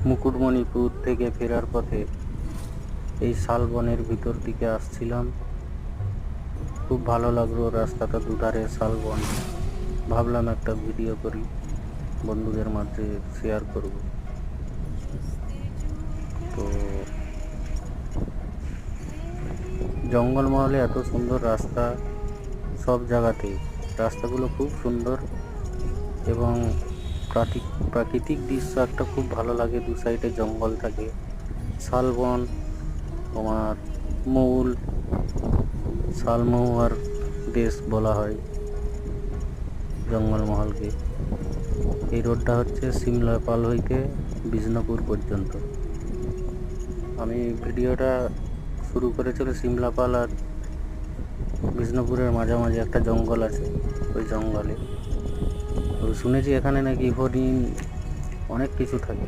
মুকুটমণিপুর থেকে ফেরার পথে এই শালবনের ভিতর দিকে আসছিলাম। খুব ভালো লাগলো, রাস্তাটা দুধারে শালবন। ভাবলাম একটা ভিডিও করি, বন্ধুদের মাঝে শেয়ার করব। তো জঙ্গলমহলে এত সুন্দর রাস্তা, সব জায়গাতেই রাস্তাগুলো খুব সুন্দর এবং প্রাকৃতিক দৃশ্য একটা খুব ভালো লাগে। দু সাইডে জঙ্গল থাকে, শালবন, তোমার মৌল, শালমহুয়ার দেশ বলা হয় জঙ্গলমহলকে। এই রোডটা হচ্ছে সিমলাপাল হইতে বিষ্ণুপুর পর্যন্ত। আমি ভিডিওটা শুরু করেছিল সিমলাপাল আর বিষ্ণুপুরের মাঝামাঝি একটা জঙ্গল আছে, ওই জঙ্গলে। তো শুনেছি এখানে নাকি হরিণ, অনেক কিছু থাকে।